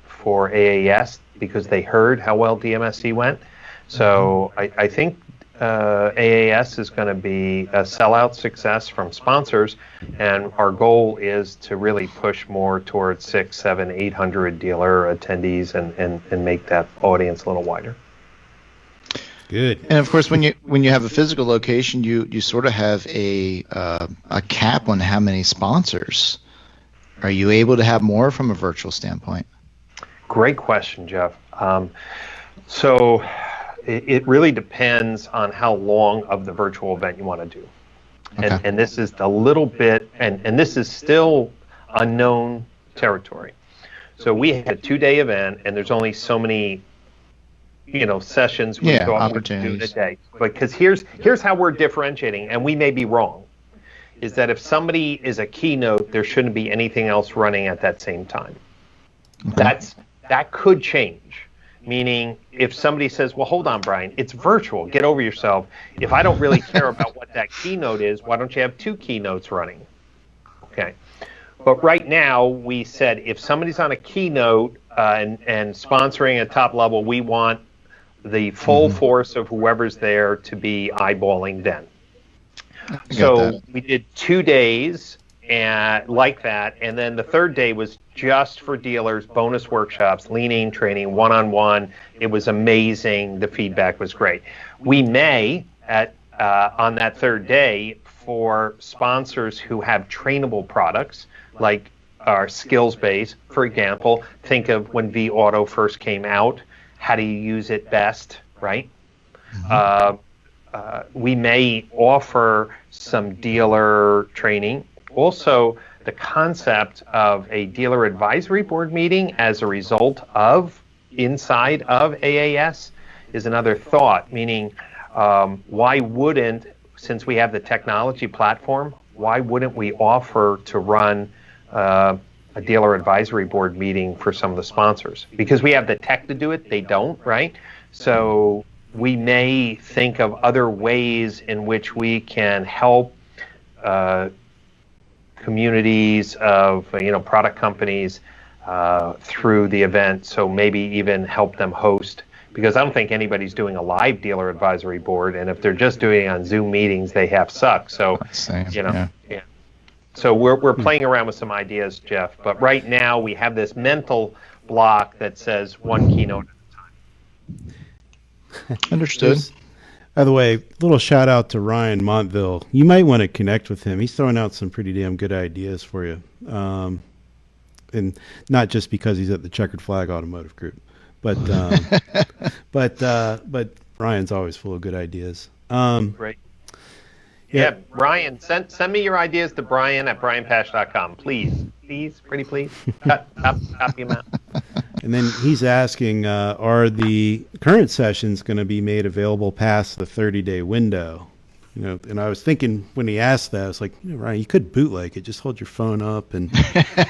for AAS because they heard how well DMSC went. So I think AAS is going to be a sellout success from sponsors, and our goal is to really push more towards 600, 700, 800 dealer attendees and make that audience a little wider. Good. And of course, when you have a physical location, you sort of have a cap on how many sponsors. Are you able to have more from a virtual standpoint? Great question, Jeff. So it really depends on how long of the virtual event you want to do. Okay. And this is a little bit, and this is still unknown territory. So we had a 2-day event, and there's only so many sessions we thought we could do in a day. Because here's how we're differentiating, and we may be wrong, is that if somebody is a keynote, there shouldn't be anything else running at that same time. Okay. That could change. Meaning, if somebody says, well, hold on, Brian, it's virtual, get over yourself. If I don't really care about what that keynote is, why don't you have 2 keynotes running? Okay. But right now, we said if somebody's on a keynote and sponsoring a top level, we want the full force of whoever's there to be eyeballing then. So we did 2 days like that, and then the 3rd day was just for dealers, bonus workshops, lean-in training, one-on-one. It was amazing. The feedback was great. We may, on that 3rd day, for sponsors who have trainable products, like our skills base, for example, think of when vAuto first came out, how do you use it best, right? We may offer some dealer training. Also, the concept of a dealer advisory board meeting as a result of inside of AAS is another thought, meaning why wouldn't, since we have the technology platform, why wouldn't we offer to run a dealer advisory board meeting for some of the sponsors? Because we have the tech to do it, they don't, right? So we may think of other ways in which we can help communities of product companies through the event, so maybe even help them host, because I don't think anybody's doing a live dealer advisory board, and if they're just doing it on Zoom meetings, they half suck. So yeah. So we're playing around with some ideas, Jeff, but right now we have this mental block that says 1 keynote at a time. Understood. By the way, little shout out to Ryan Montville. You might want to connect with him. He's throwing out some pretty damn good ideas for you. And not just because he's at the Checkered Flag Automotive Group, but but Ryan's always full of good ideas. Great. Yeah, Brian, send me your ideas to Brian at brianpasch.com. Please, pretty please. Copy them out. And then he's asking, are the current sessions going to be made available past the 30-day window? And I was thinking when he asked that, I was like, Ryan, you could bootleg it. Just hold your phone up, and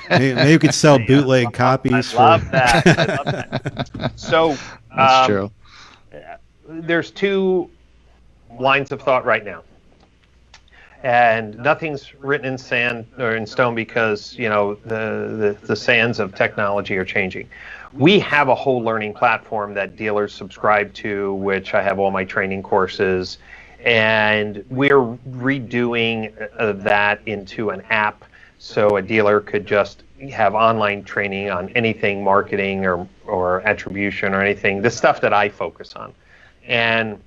maybe you could sell bootleg copies. I love that. So that's true. There's 2 lines of thought right now. And nothing's written in sand or in stone because the sands of technology are changing. We have a whole learning platform that dealers subscribe to, which I have all my training courses, and we're redoing that into an app so a dealer could just have online training on anything marketing or attribution or anything, the stuff that I focus on. And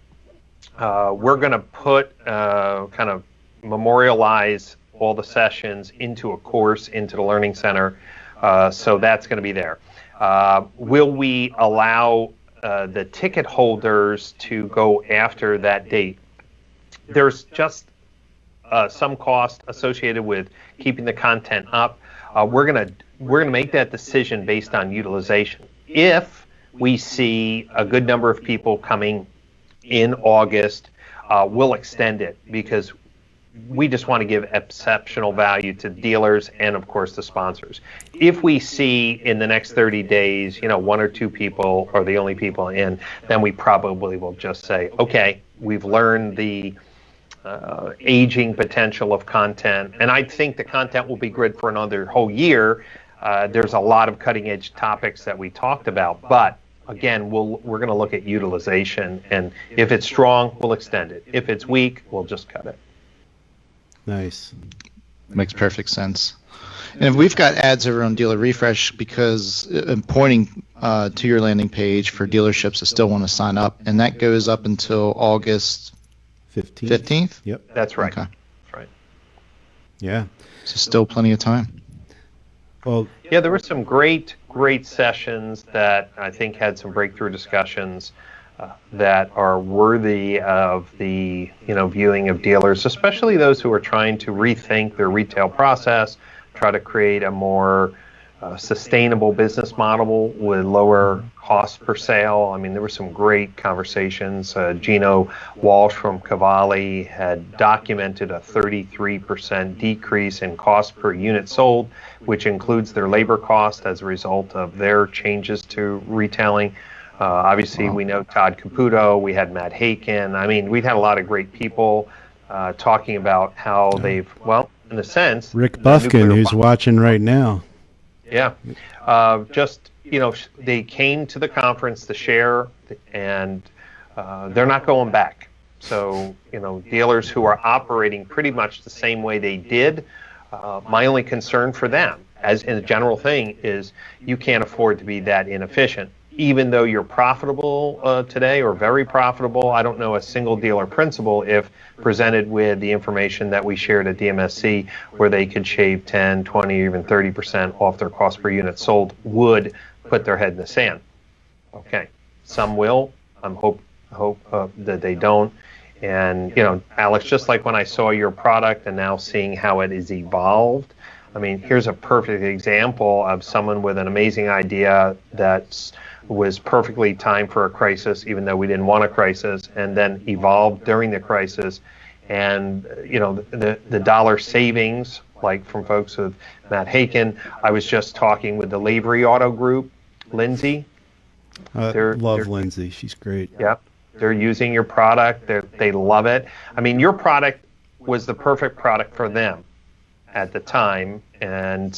we're going to put kind of memorialize all the sessions into a course, into the Learning Center. So that's going to be there. Will we allow the ticket holders to go after that date? There's just some cost associated with keeping the content up. We're gonna make that decision based on utilization. If we see a good number of people coming in August, we'll extend it because we just want to give exceptional value to dealers and, of course, the sponsors. If we see in the next 30 days, one or two people are the only people in, then we probably will just say, okay, we've learned the aging potential of content. And I think the content will be good for another whole year. There's a lot of cutting edge topics that we talked about, but again, we're going to look at utilization, and if it's strong, we'll extend it. If it's weak, we'll just cut it. Nice. Makes perfect sense. And we've got ads over on DealerRefresh because pointing to your landing page for dealerships that still want to sign up, and that goes up until August 15th? Yep. That's right. Okay. That's right. Yeah. So still plenty of time. Well, yeah, there were some great sessions that I think had some breakthrough discussions that are worthy of the viewing of dealers, especially those who are trying to rethink their retail process, try to create a more sustainable business model with lower cost per sale. I mean, there were some great conversations. Gino Walsh from Cavalli had documented a 33% decrease in cost per unit sold, which includes their labor cost as a result of their changes to retailing. Obviously, we know Todd Caputo. We had Matt Haken. I mean, we've had a lot of great people talking about how they've, well, in a sense, Rick Buffkin, who's watching right now. Yeah. They came to the conference to share, and they're not going back. So, dealers who are operating pretty much the same way they did, my only concern for them, as in a general thing, is you can't afford to be that inefficient. Even though you're profitable today or very profitable, I don't know a single dealer principal if presented with the information that we shared at Dmsc where they could shave 10, 20, even 30% off their cost per unit sold would put their head in the sand. Okay, some will. I hope that they don't. And, Alex, just like when I saw your product and now seeing how it is evolved, I mean, here's a perfect example of someone with an amazing idea that was perfectly timed for a crisis, even though we didn't want a crisis, and then evolved during the crisis. And, the dollar savings, like from folks with Matt Haken. I was just talking with the Lavery Auto Group, Lindsay. Love Lindsay. She's great. Yep. They're using your product. They love it. I mean, your product was the perfect product for them at the time, and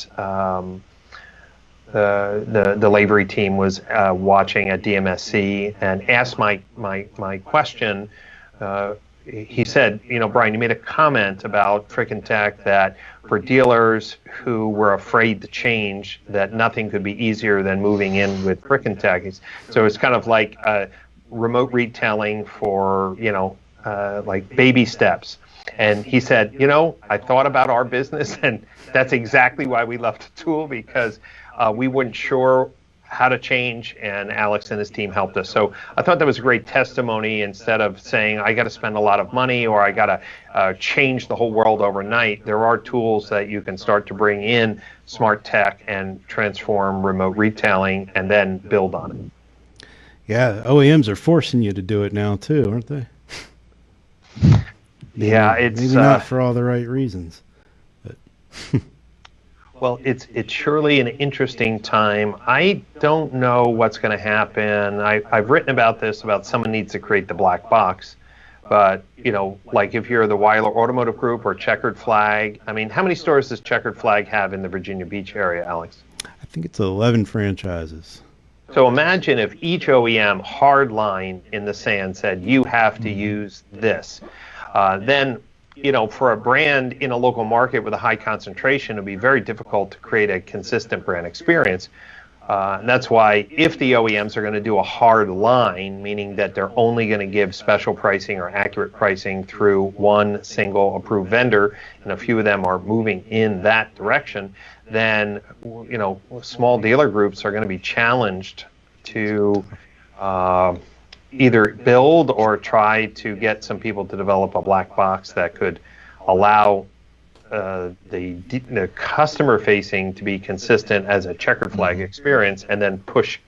the Lavery team was watching at DMSC and asked my question. He said, Brian, you made a comment about Frickin' Tech that for dealers who were afraid to change, that nothing could be easier than moving in with Frickin' Tech. So it's kind of like remote retailing for, like baby steps. And he said, I thought about our business, and that's exactly why we left the tool, because we weren't sure how to change, and Alex and his team helped us. So I thought that was a great testimony. Instead of saying, I got to spend a lot of money or I got to change the whole world overnight, there are tools that you can start to bring in smart tech and transform remote retailing and then build on it. Yeah, OEMs are forcing you to do it now too, aren't they? Yeah, it's maybe not for all the right reasons. But well, it's surely an interesting time. I don't know what's going to happen. I've written about this, about someone needs to create the black box. But, like if you're the Weiler Automotive Group or Checkered Flag, I mean, how many stores does Checkered Flag have in the Virginia Beach area, Alex? I think it's 11 franchises. So imagine if each OEM hard line in the sand said, you have to use this. Then, for a brand in a local market with a high concentration, it would be very difficult to create a consistent brand experience. And that's why if the OEMs are going to do a hard line, meaning that they're only going to give special pricing or accurate pricing through one single approved vendor, and a few of them are moving in that direction, then, small dealer groups are going to be challenged to either build or try to get some people to develop a black box that could allow the customer facing to be consistent as a Checkered Flag experience, and then push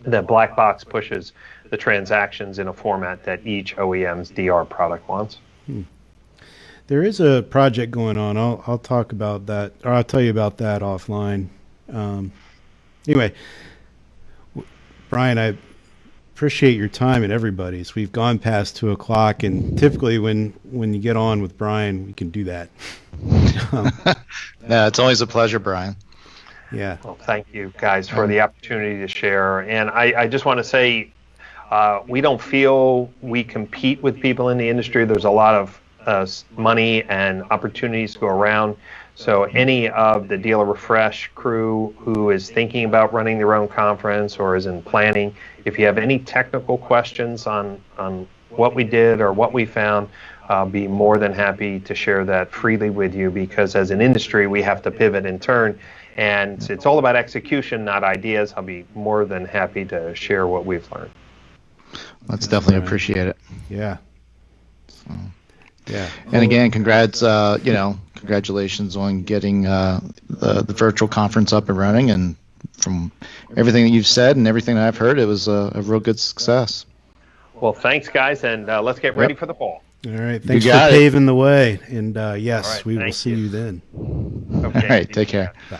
the black box pushes the transactions in a format that each OEM's DR product wants. There is a project going on. I'll talk about that, or I'll tell you about that offline. Anyway, Brian, I appreciate your time and everybody's. We've gone past 2:00, and typically when you get on with Brian, we can do that. Yeah, it's always a pleasure, Brian. Yeah. Well, thank you guys for the opportunity to share. And I just want to say, we don't feel we compete with people in the industry. There's a lot of money and opportunities to go around. So any of the DealerRefresh crew who is thinking about running their own conference or is in planning, if you have any technical questions on what we did or what we found, I'll be more than happy to share that freely with you, because as an industry, we have to pivot and turn. And it's all about execution, not ideas. I'll be more than happy to share what we've learned. Let's definitely appreciate it. Yeah. So. Yeah. And again, congratulations on getting the virtual conference up and running. And from everything that you've said and everything that I've heard, it was a real good success. Well, thanks, guys, and let's get ready for the fall. All right. Thanks for paving the way. And yes, right, we will see you then. Okay. All right. Take care. Bye.